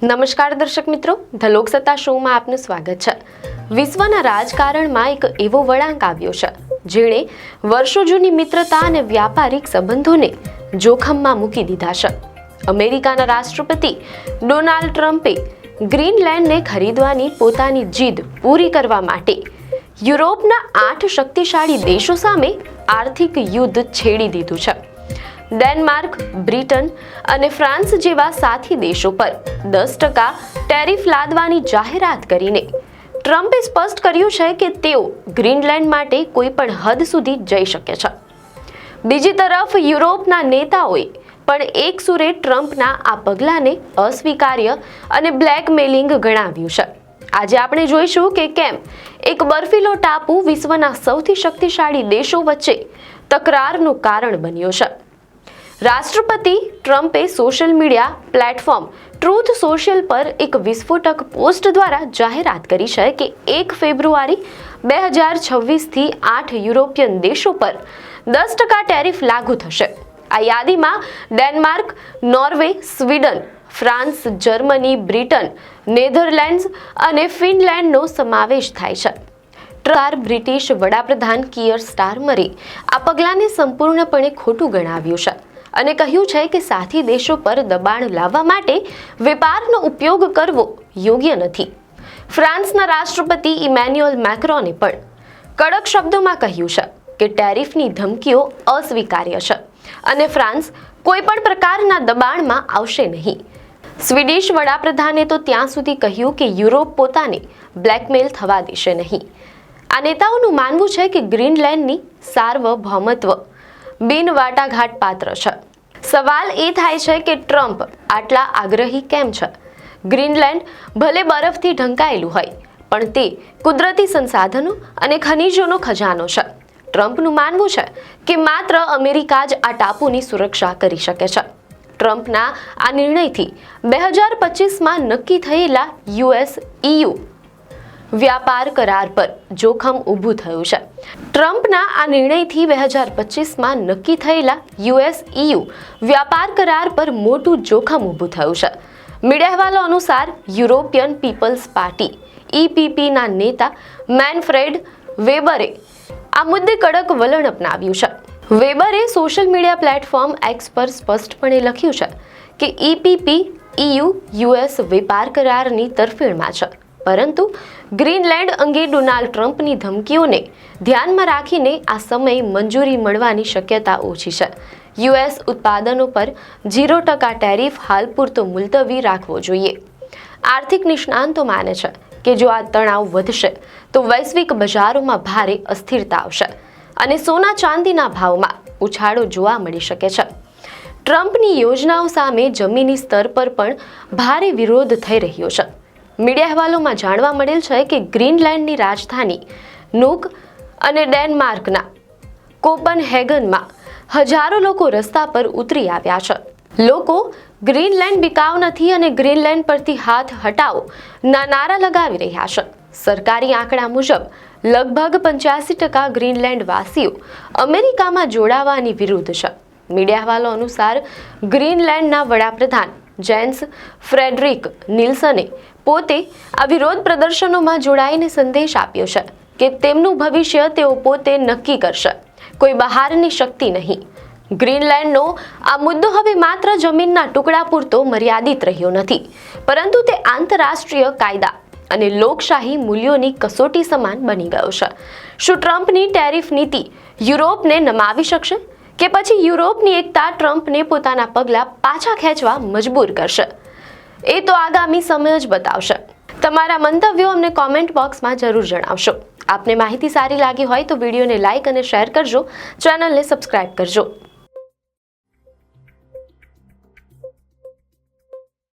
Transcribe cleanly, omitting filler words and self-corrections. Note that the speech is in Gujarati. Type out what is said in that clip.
નમસ્કાર દર્શક મિત્રો, ધ લોકસત્તા શોમાં આપનું સ્વાગત છે। વિશ્વના રાજકારણમાં એક એવો વળાંક આવ્યો છે જેણે વર્ષો જૂની મિત્રતા અને વ્યાપારિક સંબંધોને જોખમમાં મૂકી દીધા છે। અમેરિકાના રાષ્ટ્રપતિ ડોનાલ્ડ ટ્રમ્પે ગ્રીનલેન્ડને ખરીદવાની પોતાની જીદ પૂરી કરવા માટે યુરોપના 8 શક્તિશાળી દેશો સામે આર્થિક યુદ્ધ છેડી દીધું છે। ડેનમાર્ક, બ્રિટન અને ફ્રાન્સ જેવા સાથી દેશો પર 10% ટેરિફ લાદવાની જાહેરાત કરીને ટ્રમ્પે સ્પષ્ટ કર્યું છે કે તેઓ ગ્રીનલેન્ડ માટે કોઈ પણ હદ સુધી જઈ શકે છે। બીજી તરફ યુરોપના નેતાઓએ પણ એક સુરે ટ્રમ્પના આ પગલાંને અસ્વીકાર્ય અને બ્લેકમેલિંગ ગણાવ્યું છે। આજે આપણે જોઈશું કે કેમ એક બર્ફીલો ટાપુ વિશ્વના સૌથી શક્તિશાળી દેશો વચ્ચે તકરારનું કારણ બન્યો છે। રાષ્ટ્રપતિ ટ્રમ્પે social media platform truth social પર એક વિસ્ફોટક પોસ્ટ દ્વારા જાહેરાત કરી છે કે 1 ફેબ્રુઆરી 2026થી 8 યુરોપિયન દેશો પર 10% ટેરિફ લાગુ થશે। આ યાદીમાં Denmark, Norway, Sweden, France, Germany, Britain, Netherlands અને ફિનલેન્ડનો સમાવેશ થાય છે। બ્રિટિશ વડાપ્રધાન કિયર સ્ટારમરે આ પગલાંને સંપૂર્ણપણે ખોટું ગણાવ્યું છે અને કહ્યું છે કે સાથી દેશો પર દબાણ લાવવા માટે વેપારનો ઉપયોગ કરવો યોગ્ય નથી। ફ્રાન્સના રાષ્ટ્રપતિ ઇમેન્યુઅલ મેક્રોને પણ કડક શબ્દોમાં કહ્યું છે કે ટેરિફની ધમકીઓ અસ્વીકાર્ય છે અને ફ્રાન્સ કોઈ પણ પ્રકારના દબાણમાં આવશે નહીં। સ્વીડિશ વડાપ્રધાને તો ત્યાં સુધી કહ્યું કે યુરોપ પોતાને બ્લેકમેલ થવા દેશે નહીં। આ નેતાઓનું માનવું છે કે ગ્રીનલેન્ડની સાર્વભૌમત્વ બિનવાટાઘાટ પાત્ર છે। સવાલ એ થાય છે કે ટ્રમ્પ આટલા આગ્રહી કેમ છે? ગ્રીનલેન્ડ ભલે બરફથી ઢંકાયેલું હોય પણ તે કુદરતી સંસાધનો અને ખનિજોનો ખજાનો છે। ટ્રમ્પનું માનવું છે કે માત્ર અમેરિકા જ આ ટાપુની સુરક્ષા કરી શકે છે। ટ્રમ્પના આ નિર્ણયથી 2025માં નક્કી થયેલા US-EU વ્યાપાર કરાર પર જોખમ ઊભું થયું છે। ટ્રમ્પના આ નિર્ણયથી 2025માં નક્કી થયેલા US-EU વ્યાપાર કરાર પર મોટું જોખમ ઊભું થયું છે। મીડિયા અહેવાલો અનુસાર યુરોપિયન પીપલ્સ પાર્ટી EPPના નેતા મેનફ્રેડ વેબરે આ મુદ્દે કડક વલણ અપનાવ્યું છે। વેબરે સોશિયલ મીડિયા પ્લેટફોર્મ X પર સ્પષ્ટપણે લખ્યું છે કે EPP EU-US વેપાર કરારની તરફેણમાં છે, પરંતુ ગ્રીનલેન્ડ અંગે ડોનાલ્ડ ટ્રમ્પની ધમકીઓને ધ્યાનમાં રાખીને આ સમયે મંજૂરી મળવાની શક્યતા ઓછી છે। US ઉત્પાદનો પર 0% ટેરિફ હાલ પૂરતો મુલતવી રાખવો જોઈએ। આર્થિક નિષ્ણાંતો માને છે કે જો આ તણાવ વધશે તો વૈશ્વિક બજારોમાં ભારે અસ્થિરતા આવશે અને સોના ચાંદીના ભાવમાં ઉછાળો જોવા મળી શકે છે। ટ્રમ્પની યોજનાઓ સામે જમીની સ્તર પર પણ ભારે વિરોધ થઈ રહ્યો છે। મીડિયા અહેવાલોમાં જાણવા મળેલ છે કે ગ્રીનલેન્ડની રાજધાની નુક અને ડેનમાર્કના કોપનહેગનમાં હજારો લોકો રસ્તા પર ઉતરી આવ્યા છે। લોકો ગ્રીનલેન્ડ બિકાવ નથી અને ગ્રીનલેન્ડ પરથી હાથ હટાવો ના નારા લગાવી રહ્યા છે। સરકારી આંકડા મુજબ લગભગ 85% ગ્રીનલેન્ડ વાસીઓ અમેરિકામાં જોડાવાની વિરુદ્ધ છે। મીડિયા અહેવાલો અનુસાર ગ્રીનલેન્ડના વડાપ્રધાન જેન્સ ફ્રેડરિક નિલ્સને પોતે આ વિરોધ પ્રદર્શનોમાં જોડાઈને સંદેશ આપ્યો છે કે તેમનું ભવિષ્ય તેઓ પોતે નક્કી કરશે, કોઈ બહારની શક્તિ નહીં। ગ્રીનલેન્ડનો આ મુદ્દો હવે માત્ર જમીનના ટુકડા પૂરતો મર્યાદિત રહ્યો નથી, પરંતુ તે આંતરરાષ્ટ્રીય કાયદા અને લોકશાહી મૂલ્યોની કસોટી સમાન બની ગયો છે। શું ટ્રમ્પની ટેરિફ નીતિ યુરોપને નમાવી શકશે કે પછી યુરોપની એકતા ટ્રમ્પને પોતાના પગલાં પાછા ખેંચવા મજબૂર કરશે? એ તો આગામી સમય જ બતાવશે। તમારા મંતવ્યો અમને કોમેન્ટ બોક્સમાં જરૂર જણાવશો। આપને માહિતી સારી લાગી હોય તો વિડીયોને લાઇક અને શેર કરજો, ચેનલને સબસ્ક્રાઇબ કરજો।